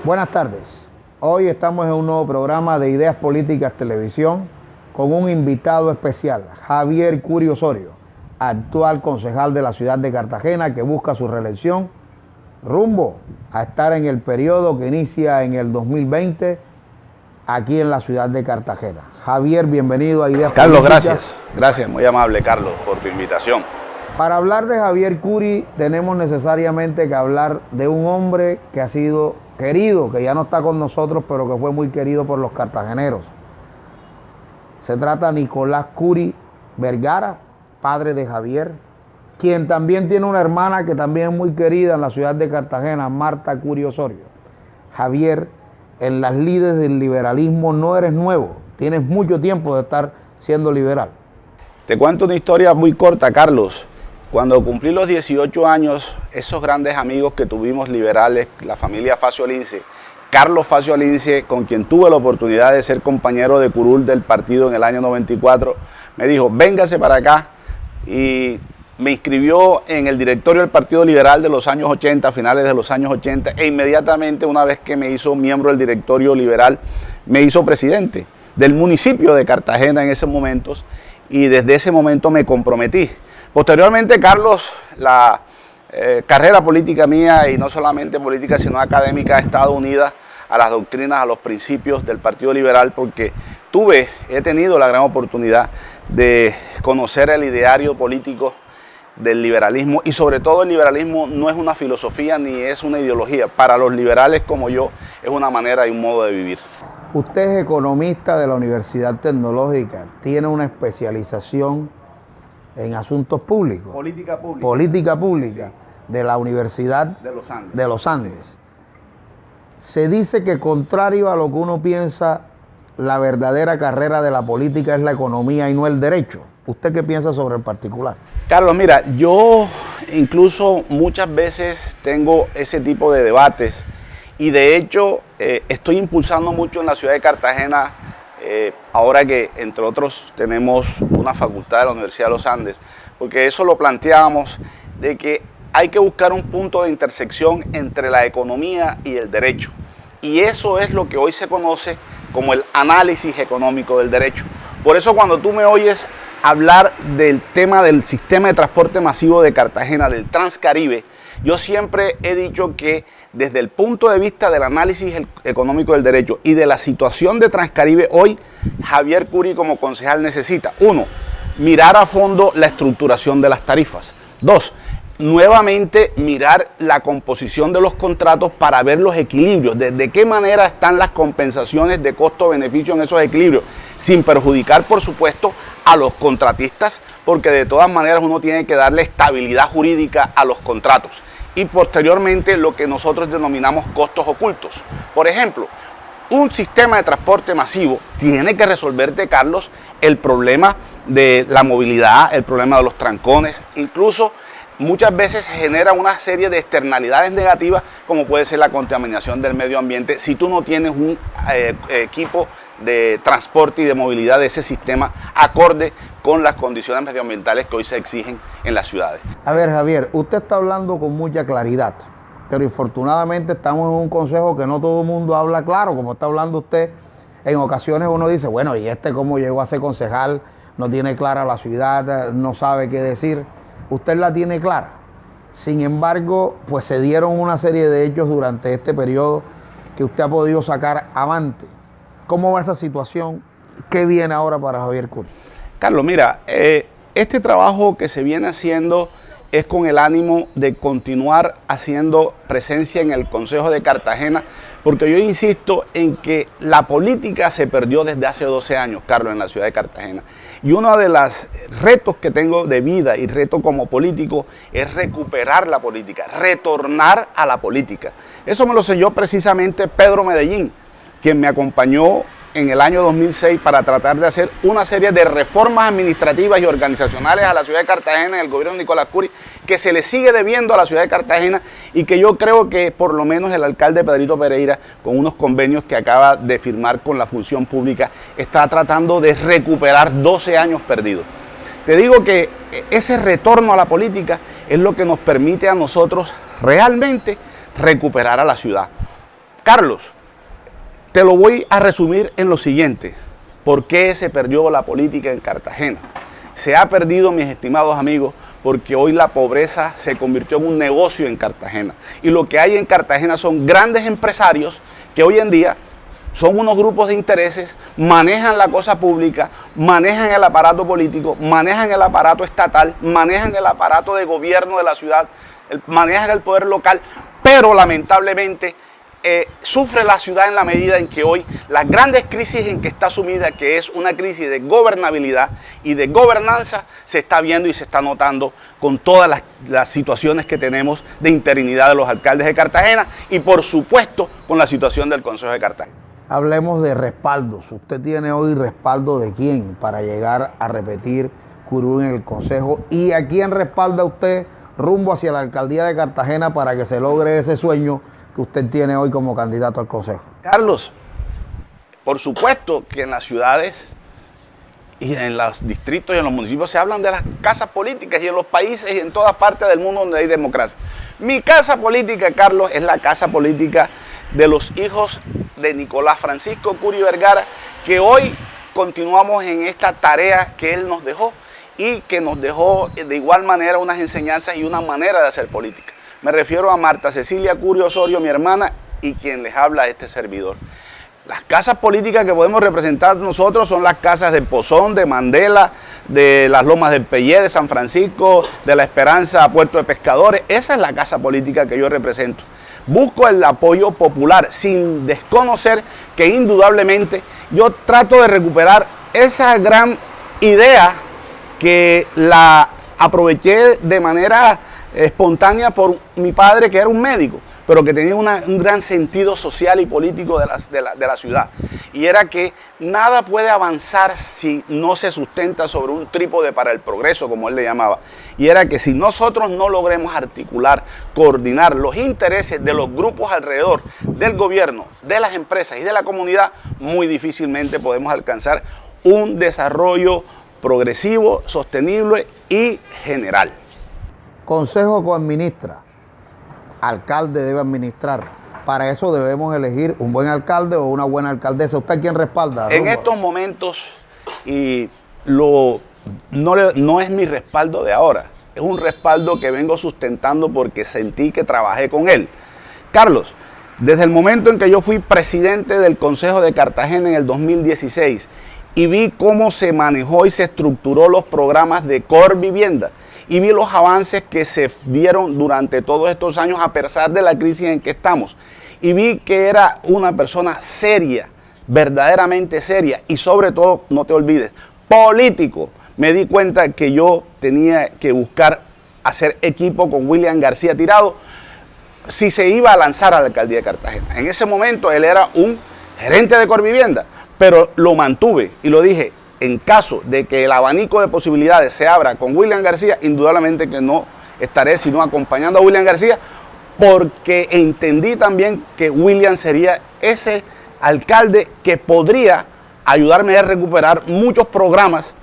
Buenas tardes. Hoy estamos en un nuevo programa de Ideas Políticas Televisión con un invitado especial, Javier Curi Osorio, actual concejal de la ciudad de Cartagena que busca su reelección rumbo a estar en el periodo que inicia en el 2020 aquí en la ciudad de Cartagena. Javier, bienvenido a Ideas Carlos, Políticas. gracias, muy amable Carlos por tu invitación. Para hablar de Javier Curi tenemos necesariamente que hablar de un hombre que ha sido querido, que ya no está con nosotros, pero que fue muy querido por los cartageneros. Se trata de Nicolás Curi Vergara, padre de Javier, quien también tiene una hermana que también es muy querida en la ciudad de Cartagena, Marta Curi Osorio. Javier, en las lides del liberalismo no eres nuevo, tienes mucho tiempo de estar siendo liberal. Te cuento una historia muy corta, Carlos. Cuando cumplí los 18 años, esos grandes amigos que tuvimos liberales, la familia Facio Lince, Carlos Facio Lince, con quien tuve la oportunidad de ser compañero de curul del partido en el año 94, me dijo, véngase para acá, y me inscribió en el directorio del Partido Liberal de los años 80, finales de los años 80, e inmediatamente, una vez que me hizo miembro del directorio liberal, me hizo presidente del municipio de Cartagena en esos momentos, y desde ese momento me comprometí. Posteriormente, Carlos, la carrera política mía, y no solamente política, sino académica, ha estado unida a las doctrinas, a los principios del Partido Liberal, porque he tenido la gran oportunidad de conocer el ideario político del liberalismo, y sobre todo el liberalismo no es una filosofía ni es una ideología. Para los liberales como yo es una manera y un modo de vivir. Usted es economista de la Universidad Tecnológica, tiene una especialización en asuntos públicos. Política pública. Política pública, sí. De la Universidad de los Andes. Sí. Se dice que contrario a lo que uno piensa, la verdadera carrera de la política es la economía y no el derecho. ¿Usted qué piensa sobre el particular? Carlos, mira, yo incluso muchas veces tengo ese tipo de debates, y de hecho estoy impulsando mucho en la ciudad de Cartagena, ahora que entre otros tenemos una facultad de la Universidad de los Andes, porque eso lo planteábamos, de que hay que buscar un punto de intersección entre la economía y el derecho, y eso es lo que hoy se conoce como el análisis económico del derecho. Por eso cuando tú me oyes hablar del tema del sistema de transporte masivo de Cartagena, del Transcaribe, yo siempre he dicho que desde el punto de vista del análisis económico del derecho y de la situación de Transcaribe, hoy Javier Curi como concejal necesita, 1, mirar a fondo la estructuración de las tarifas. 2, nuevamente mirar la composición de los contratos para ver los equilibrios, de qué manera están las compensaciones de costo-beneficio en esos equilibrios, sin perjudicar, por supuesto, a los contratistas, porque de todas maneras uno tiene que darle estabilidad jurídica a los contratos. Y posteriormente lo que nosotros denominamos costos ocultos. Por ejemplo, un sistema de transporte masivo tiene que resolverte, Carlos, el problema de la movilidad, el problema de los trancones, incluso muchas veces genera una serie de externalidades negativas, como puede ser la contaminación del medio ambiente, si tú no tienes un equipo de transporte y de movilidad de ese sistema acorde con las condiciones medioambientales que hoy se exigen en las ciudades. A ver, Javier, usted está hablando con mucha claridad, pero infortunadamente estamos en un consejo que no todo el mundo habla claro, como está hablando usted. En ocasiones uno dice, bueno, ¿y este cómo llegó a ser concejal? No tiene clara la ciudad, no sabe qué decir. Usted la tiene clara. Sin embargo, pues se dieron una serie de hechos durante este periodo que usted ha podido sacar avante. ¿Cómo va esa situación? ¿Qué viene ahora para Javier Curi? Carlos, mira, este trabajo que se viene haciendo es con el ánimo de continuar haciendo presencia en el Consejo de Cartagena, porque yo insisto en que la política se perdió desde hace 12 años, Carlos, en la ciudad de Cartagena. Y uno de los retos que tengo de vida y reto como político es recuperar la política, retornar a la política. Eso me lo enseñó precisamente Pedro Medellín, quien me acompañó en el año 2006 para tratar de hacer una serie de reformas administrativas y organizacionales a la ciudad de Cartagena en el gobierno de Nicolás Curi, que se le sigue debiendo a la ciudad de Cartagena, y que yo creo que por lo menos el alcalde Pedrito Pereira, con unos convenios que acaba de firmar con la función pública, está tratando de recuperar 12 años perdidos. Te digo que ese retorno a la política es lo que nos permite a nosotros realmente recuperar a la ciudad. Carlos, te lo voy a resumir en lo siguiente. ¿Por qué se perdió la política en Cartagena? Se ha perdido, mis estimados amigos, porque hoy la pobreza se convirtió en un negocio en Cartagena. Y lo que hay en Cartagena son grandes empresarios que hoy en día son unos grupos de intereses, manejan la cosa pública, manejan el aparato político, manejan el aparato estatal, manejan el aparato de gobierno de la ciudad, manejan el poder local, pero lamentablemente sufre la ciudad en la medida en que hoy las grandes crisis en que está sumida, que es una crisis de gobernabilidad y de gobernanza, se está viendo y se está notando con todas las situaciones que tenemos de interinidad de los alcaldes de Cartagena y por supuesto con la situación del Consejo de Cartagena. Hablemos de respaldos. ¿Usted tiene hoy respaldo de quién para llegar a repetir curul en el Consejo? ¿Y a quién respalda usted rumbo hacia la alcaldía de Cartagena para que se logre ese sueño que usted tiene hoy como candidato al Consejo? Carlos, por supuesto que en las ciudades y en los distritos y en los municipios se hablan de las casas políticas y en los países y en todas partes del mundo donde hay democracia. Mi casa política, Carlos, es la casa política de los hijos de Nicolás Francisco Curi Vergara, que hoy continuamos en esta tarea que él nos dejó y que nos dejó de igual manera unas enseñanzas y una manera de hacer política. Me refiero a Marta Cecilia Curi Osorio, mi hermana, y quien les habla este servidor. Las casas políticas que podemos representar nosotros son las casas de Pozón, de Mandela, de las Lomas del Pellé, de San Francisco, de La Esperanza, Puerto de Pescadores. Esa es la casa política que yo represento. Busco el apoyo popular sin desconocer que indudablemente yo trato de recuperar esa gran idea que la aproveché de manera espontánea por mi padre, que era un médico, pero que tenía un gran sentido social y político de la ciudad. Y era que nada puede avanzar si no se sustenta sobre un trípode para el progreso, como él le llamaba. Y era que si nosotros no logremos articular, coordinar los intereses de los grupos alrededor del gobierno, de las empresas y de la comunidad, muy difícilmente podemos alcanzar un desarrollo progresivo, sostenible y general. Consejo coadministra, alcalde debe administrar. Para eso debemos elegir un buen alcalde o una buena alcaldesa. ¿Usted quién respalda? En estos momentos, y no es mi respaldo de ahora, es un respaldo que vengo sustentando porque sentí que trabajé con él. Carlos, desde el momento en que yo fui presidente del Consejo de Cartagena en el 2016 y vi cómo se manejó y se estructuró los programas de Corvivienda, y vi los avances que se dieron durante todos estos años a pesar de la crisis en que estamos. Y vi que era una persona seria, verdaderamente seria y sobre todo, no te olvides, político. Me di cuenta que yo tenía que buscar hacer equipo con William García Tirado si se iba a lanzar a la alcaldía de Cartagena. En ese momento él era un gerente de Corvivienda, pero lo mantuve y lo dije, en caso de que el abanico de posibilidades se abra con William García, indudablemente que no estaré sino acompañando a William García, porque entendí también que William sería ese alcalde que podría ayudarme a recuperar muchos programas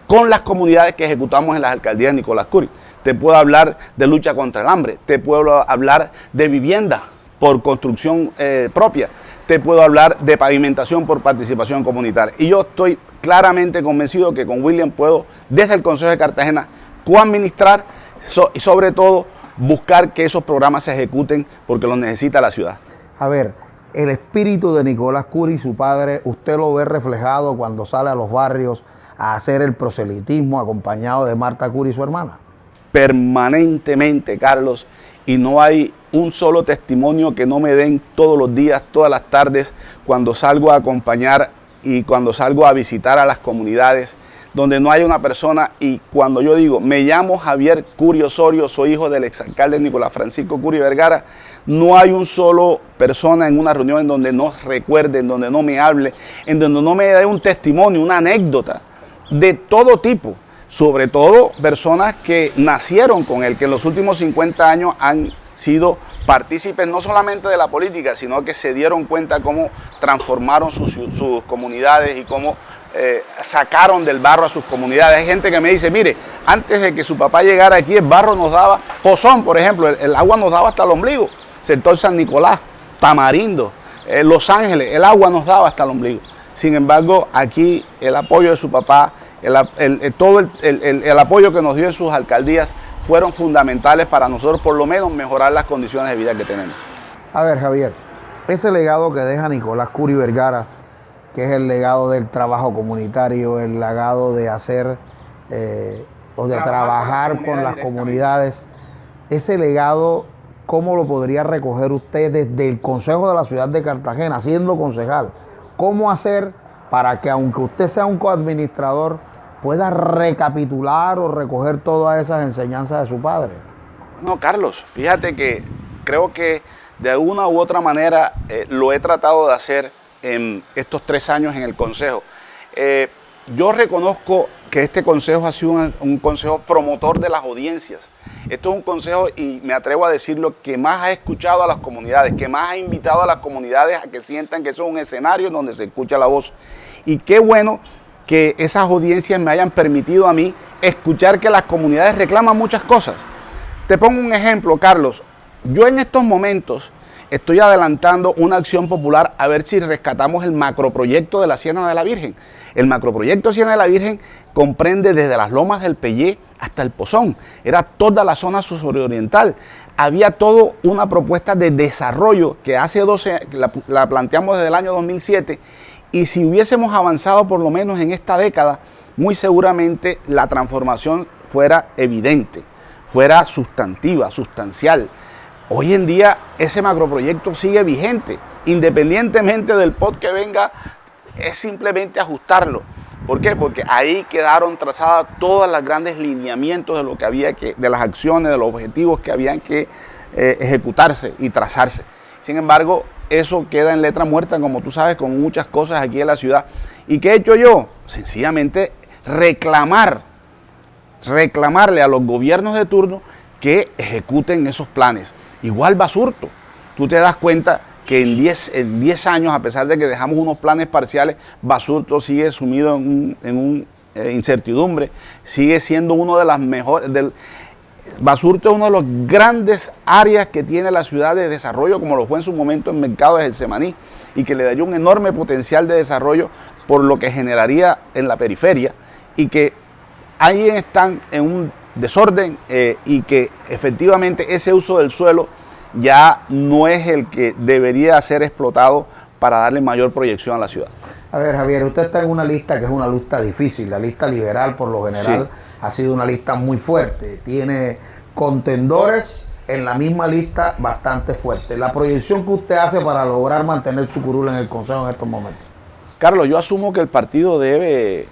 con las comunidades que ejecutamos en las alcaldías de Nicolás Curi. Te puedo hablar de lucha contra el hambre, te puedo hablar de vivienda por construcción propia, te puedo hablar de pavimentación por participación comunitaria. Y yo estoy claramente convencido que con William puedo, desde el Consejo de Cartagena, coadministrar y sobre todo buscar que esos programas se ejecuten porque los necesita la ciudad. A ver, el espíritu de Nicolás Curi, su padre, usted lo ve reflejado cuando sale a los barrios a hacer el proselitismo acompañado de Marta Curi, su hermana. Permanentemente, Carlos, y no hay un solo testimonio que no me den todos los días, todas las tardes, cuando salgo a acompañar y cuando salgo a visitar a las comunidades, donde no hay una persona, y cuando yo digo, me llamo Javier Curi Osorio, soy hijo del exalcalde Nicolás Francisco Curi Vergara, no hay un solo persona en una reunión en donde no recuerde, en donde no me hable, en donde no me dé un testimonio, una anécdota de todo tipo, sobre todo personas que nacieron con él, que en los últimos 50 años han sido partícipes no solamente de la política, sino que se dieron cuenta cómo transformaron sus comunidades y cómo sacaron del barro a sus comunidades. Hay gente que me dice, mire, antes de que su papá llegara aquí, el barro nos daba, Pozón, por ejemplo, el agua nos daba hasta el ombligo, sector San Nicolás, Tamarindo, Los Ángeles, el agua nos daba hasta el ombligo. Sin embargo, aquí el apoyo de su papá, todo el apoyo que nos dio en sus alcaldías fueron fundamentales para nosotros, por lo menos, mejorar las condiciones de vida que tenemos. A ver, Javier, ese legado que deja Nicolás Curi Vergara, que es el legado del trabajo comunitario, el legado de hacer o de trabajar con las comunidades, ese legado, ¿cómo lo podría recoger usted desde el Consejo de la Ciudad de Cartagena, siendo concejal? ¿Cómo hacer para que, aunque usted sea un coadministrador, pueda recapitular o recoger todas esas enseñanzas de su padre? No, Carlos, fíjate que creo que de alguna u otra manera lo he tratado de hacer en estos 3 años en el Consejo. Yo reconozco que este consejo ha sido un consejo promotor de las audiencias. Esto es un consejo, y me atrevo a decirlo, que más ha escuchado a las comunidades, que más ha invitado a las comunidades a que sientan que eso es un escenario donde se escucha la voz. Y qué bueno que esas audiencias me hayan permitido a mí escuchar que las comunidades reclaman muchas cosas. Te pongo un ejemplo, Carlos. Yo en estos momentos estoy adelantando una acción popular a ver si rescatamos el macroproyecto de la Ciénaga de la Virgen. El macroproyecto Ciénaga de la Virgen comprende desde las Lomas del Pellé hasta el Pozón. Era toda la zona suroriental. Había toda una propuesta de desarrollo que hace 12 la planteamos desde el año 2007, y si hubiésemos avanzado por lo menos en esta década, muy seguramente la transformación fuera evidente, fuera sustantiva, sustancial. Hoy en día ese macroproyecto sigue vigente, independientemente del POT que venga, es simplemente ajustarlo. ¿Por qué? Porque ahí quedaron trazadas todas las grandes lineamientos de lo que había que, de las acciones, de los objetivos que habían que ejecutarse y trazarse. Sin embargo, eso queda en letra muerta, como tú sabes, con muchas cosas aquí en la ciudad. ¿Y qué he hecho yo? Sencillamente reclamarle a los gobiernos de turno que ejecuten esos planes. Igual Basurto, tú te das cuenta que en 10 años, a pesar de que dejamos unos planes parciales, Basurto sigue sumido en una incertidumbre, sigue siendo uno de las mejores. Basurto es uno de los grandes áreas que tiene la ciudad de desarrollo, como lo fue en su momento en Mercado de Getsemaní, y que le daría un enorme potencial de desarrollo por lo que generaría en la periferia, y que ahí están en un desorden y que efectivamente ese uso del suelo ya no es el que debería ser explotado para darle mayor proyección a la ciudad. A ver, Javier, usted está en una lista que es una lista difícil. La lista liberal, por lo general, sí, ha sido una lista muy fuerte. Tiene contendores en la misma lista bastante fuerte. La proyección que usted hace para lograr mantener su curul en el Consejo en estos momentos. Carlos, yo asumo que el partido debe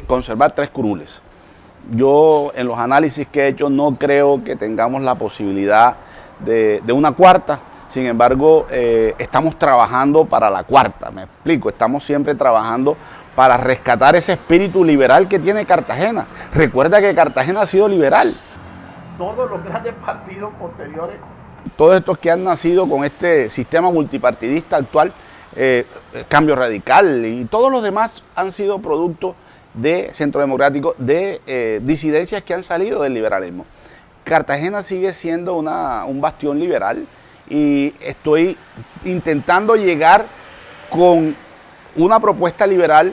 conservar 3 curules. Yo, en los análisis que he hecho, no creo que tengamos la posibilidad de una cuarta. Sin embargo, estamos trabajando para la cuarta, me explico. Estamos siempre trabajando para rescatar ese espíritu liberal que tiene Cartagena. Recuerda que Cartagena ha sido liberal. Todos los grandes partidos posteriores, todos estos que han nacido con este sistema multipartidista actual, Cambio Radical y todos los demás han sido producto de Centro Democrático, de disidencias que han salido del liberalismo. Cartagena sigue siendo un bastión liberal, y estoy intentando llegar con una propuesta liberal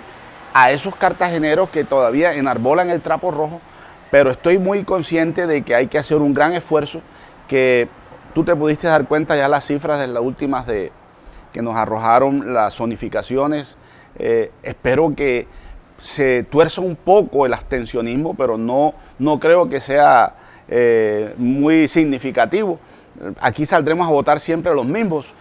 a esos cartageneros que todavía enarbolan el trapo rojo, pero estoy muy consciente de que hay que hacer un gran esfuerzo, que tú te pudiste dar cuenta ya las cifras de las últimas que nos arrojaron las zonificaciones. Espero que se tuerza un poco el abstencionismo, pero no creo que sea muy significativo. Aquí saldremos a votar siempre los mismos.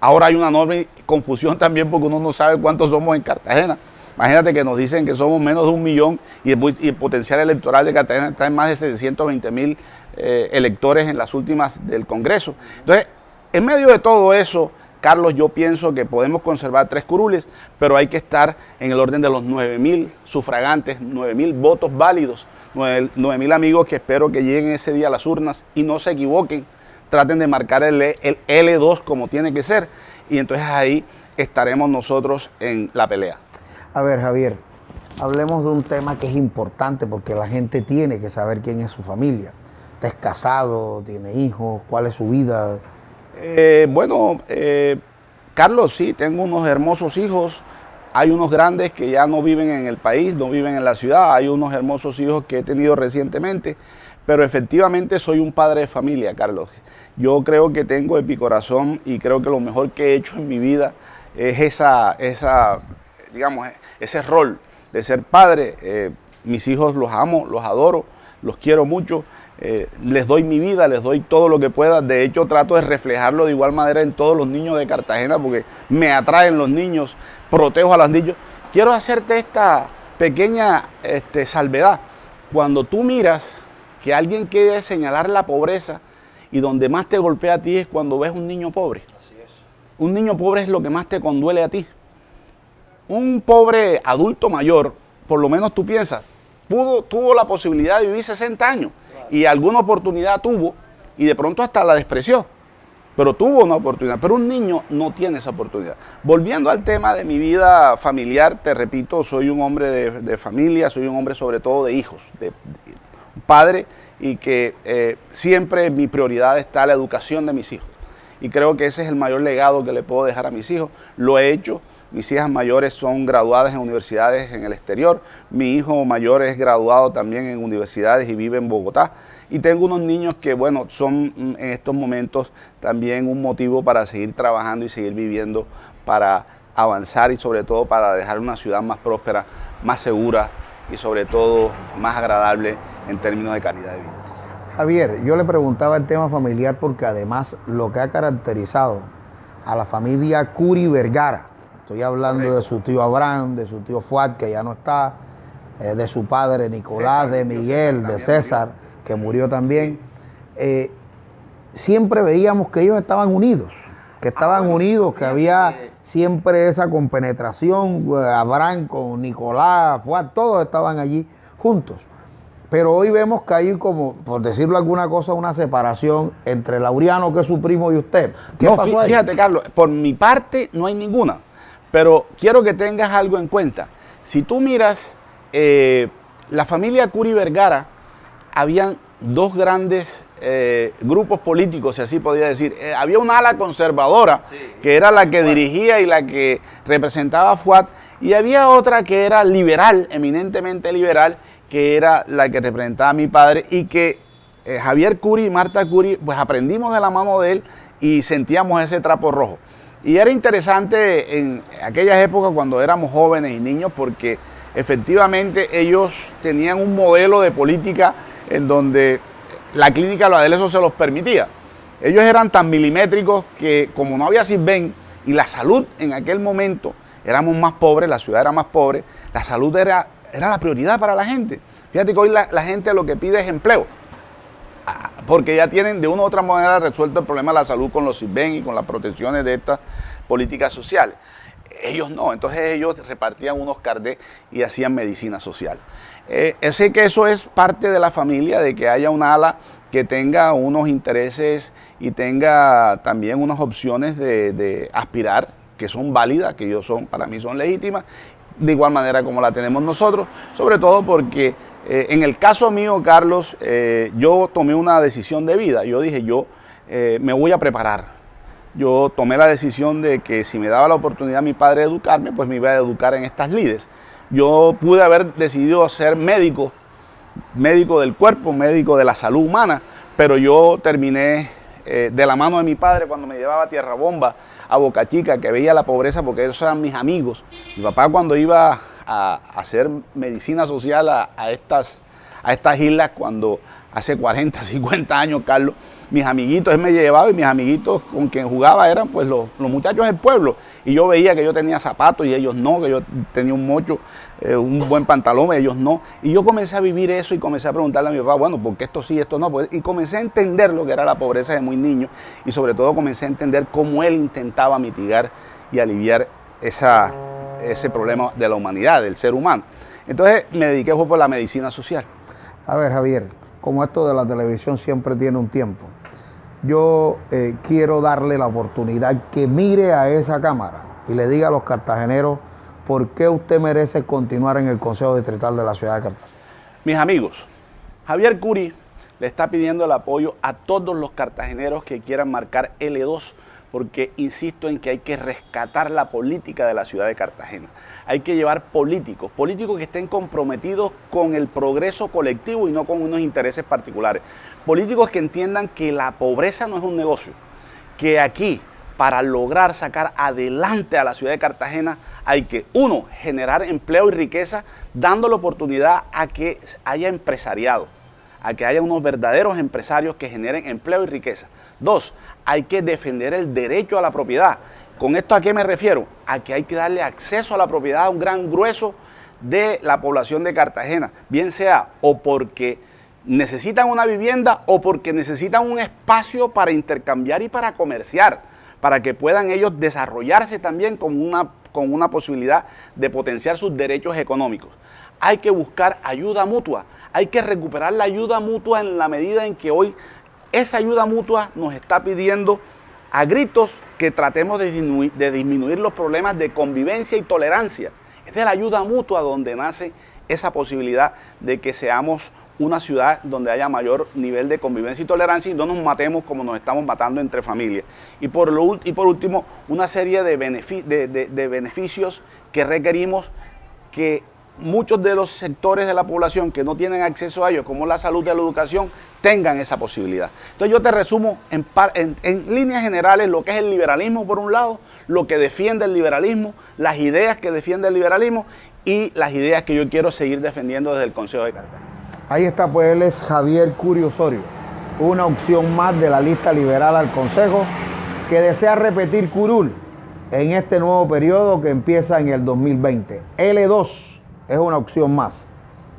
Ahora hay una enorme confusión también, porque uno no sabe cuántos somos en Cartagena. Imagínate que nos dicen que somos menos de 1 millón y el potencial electoral de Cartagena está en más de 720.000 electores en las últimas del Congreso. Entonces, en medio de todo eso, Carlos, yo pienso que podemos conservar 3 curules, pero hay que estar en el orden de los 9.000 sufragantes, 9.000 votos válidos, 9.000 amigos que espero que lleguen ese día a las urnas y no se equivoquen, traten de marcar el L2 como tiene que ser, y entonces ahí estaremos nosotros en la pelea. A ver, Javier, hablemos de un tema que es importante, porque la gente tiene que saber quién es su familia. ¿Usted es casado? ¿Tiene hijos? ¿Cuál es su vida? Bueno, Carlos, sí, tengo unos hermosos hijos. Hay unos grandes que ya no viven en el país, no viven en la ciudad. Hay unos hermosos hijos que he tenido recientemente. Pero efectivamente soy un padre de familia, Carlos. Yo creo que tengo en mi corazón y creo que lo mejor que he hecho en mi vida es digamos, ese rol de ser padre. Mis hijos los amo, los adoro, los quiero mucho. Les doy mi vida, les doy todo lo que pueda. De hecho, trato de reflejarlo de igual manera en todos los niños de Cartagena porque me atraen los niños, protejo a los niños. Quiero hacerte esta pequeña salvedad. Cuando tú miras que alguien quiere señalar la pobreza y donde más te golpea a ti es cuando ves un niño pobre. Así es. Un niño pobre es lo que más te conduele a ti. Un pobre adulto mayor, por lo menos tú piensas, tuvo la posibilidad de vivir 60 años y alguna oportunidad tuvo y de pronto hasta la despreció, pero tuvo una oportunidad. Pero un niño no tiene esa oportunidad. Volviendo al tema de mi vida familiar, te repito, soy un hombre de familia, soy un hombre sobre todo de hijos, de padre, y que siempre mi prioridad está la educación de mis hijos. Y creo que ese es el mayor legado que le puedo dejar a mis hijos. Lo he hecho. Mis hijas mayores son graduadas en universidades en el exterior. Mi hijo mayor es graduado también en universidades y vive en Bogotá. Y tengo unos niños que, bueno, son en estos momentos también un motivo para seguir trabajando y seguir viviendo, para avanzar y sobre todo para dejar una ciudad más próspera, más segura y sobre todo más agradable en términos de calidad de vida. Javier, yo le preguntaba el tema familiar porque además lo que ha caracterizado a la familia Curi Vergara, estoy hablando Correcto. De su tío Abraham, de su tío Fuad, que ya no está, de su padre Nicolás, César, de Miguel, de César, que murió también. Siempre veíamos que ellos estaban unidos, que había siempre esa compenetración, Abraham con Nicolás, Fuad, todos estaban allí juntos. Pero hoy vemos que hay como, por decirlo alguna cosa, una separación entre Laureano, que es su primo, y usted. ¿Qué pasó ahí? Fíjate, Carlos, por mi parte no hay ninguna. Pero quiero que tengas algo en cuenta. Si tú miras la familia Curi Vergara, habían dos grandes grupos políticos, si así podía decir. Había una ala conservadora, sí, que era la que dirigía y la que representaba a Fuad, y había otra que era liberal, eminentemente liberal, que era la que representaba a mi padre, y que Javier Curi y Marta Curi, pues aprendimos de la mano de él y sentíamos ese trapo rojo. Y era interesante en aquellas épocas cuando éramos jóvenes y niños porque efectivamente ellos tenían un modelo de política en donde la clínica los adelezos se los permitía. Ellos eran tan milimétricos que como no había Sisbén y la salud en aquel momento éramos más pobres, la ciudad era más pobre, la salud era la prioridad para la gente. Fíjate que hoy la gente lo que pide es empleo, porque ya tienen de una u otra manera resuelto el problema de la salud con los Sisbén y con las protecciones de estas políticas sociales. Ellos no, entonces ellos repartían unos cardés y hacían medicina social. Sé que eso es parte de la familia, de que haya una ala que tenga unos intereses y tenga también unas opciones de aspirar, que son válidas, que para mí son legítimas, de igual manera como la tenemos nosotros, sobre todo porque en el caso mío, Carlos, yo tomé una decisión de vida. Yo dije, me voy a preparar. Yo tomé la decisión de que si me daba la oportunidad mi padre de educarme, pues me iba a educar en estas lides. Yo pude haber decidido ser médico del cuerpo, médico de la salud humana, pero yo terminé de la mano de mi padre cuando me llevaba a Tierra Bomba, a Boca Chica, que veía la pobreza porque esos eran mis amigos. Mi papá cuando iba a hacer medicina social a estas islas, cuando hace 40, 50 años, Carlos, mis amiguitos, él me llevaba y mis amiguitos con quien jugaba eran pues los muchachos del pueblo. Y yo veía que yo tenía zapatos y ellos no, que yo tenía un mocho, un buen pantalón y ellos no. Y yo comencé a vivir eso y comencé a preguntarle a mi papá, bueno, ¿por qué esto sí, esto no? Y comencé a entender lo que era la pobreza de muy niño y sobre todo comencé a entender cómo él intentaba mitigar y aliviar ese problema de la humanidad, del ser humano. Entonces me dediqué por la medicina social. A ver, Javier, como esto de la televisión siempre tiene un tiempo, yo quiero darle la oportunidad que mire a esa cámara y le diga a los cartageneros por qué usted merece continuar en el Consejo Distrital de la Ciudad de Cartagena. Mis amigos, Javier Curi le está pidiendo el apoyo a todos los cartageneros que quieran marcar L2, porque insisto en que hay que rescatar la política de la ciudad de Cartagena. Hay que llevar políticos que estén comprometidos con el progreso colectivo y no con unos intereses particulares. Políticos que entiendan que la pobreza no es un negocio, que aquí, para lograr sacar adelante a la ciudad de Cartagena, hay que, uno, generar empleo y riqueza, dándole oportunidad a que haya empresariado, a que haya unos verdaderos empresarios que generen empleo y riqueza. Dos, hay que defender el derecho a la propiedad. ¿Con esto a qué me refiero? A que hay que darle acceso a la propiedad a un gran grueso de la población de Cartagena, bien sea o porque necesitan una vivienda o porque necesitan un espacio para intercambiar y para comerciar, para que puedan ellos desarrollarse también con una posibilidad de potenciar sus derechos económicos. Hay que buscar ayuda mutua, hay que recuperar la ayuda mutua en la medida en que hoy esa ayuda mutua nos está pidiendo a gritos que tratemos de disminuir los problemas de convivencia y tolerancia. Es de la ayuda mutua donde nace esa posibilidad de que seamos una ciudad donde haya mayor nivel de convivencia y tolerancia y no nos matemos como nos estamos matando entre familias. Y por último, una serie de beneficios que requerimos que muchos de los sectores de la población que no tienen acceso a ellos, como la salud y la educación, tengan esa posibilidad. Entonces yo te resumo en líneas generales lo que es el liberalismo por un lado, lo que defiende el liberalismo, las ideas que defiende el liberalismo y las ideas que yo quiero seguir defendiendo desde el Consejo de Cartagena. Ahí está, pues él es Javier Curi Osorio, una opción más de la lista liberal al Consejo que desea repetir curul en este nuevo periodo que empieza en el 2020. L2 es una opción más.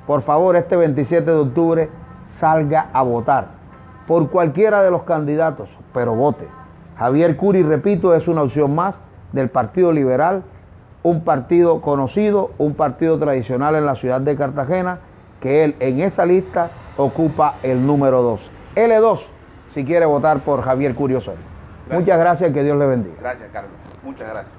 Por favor, este 27 de octubre salga a votar por cualquiera de los candidatos, pero vote. Javier Curi, repito, es una opción más del Partido Liberal, un partido conocido, un partido tradicional en la ciudad de Cartagena, que él en esa lista ocupa el número 2. L2, si quiere votar por Javier Curi Osorio. Muchas gracias, que Dios le bendiga. Gracias, Carlos. Muchas gracias.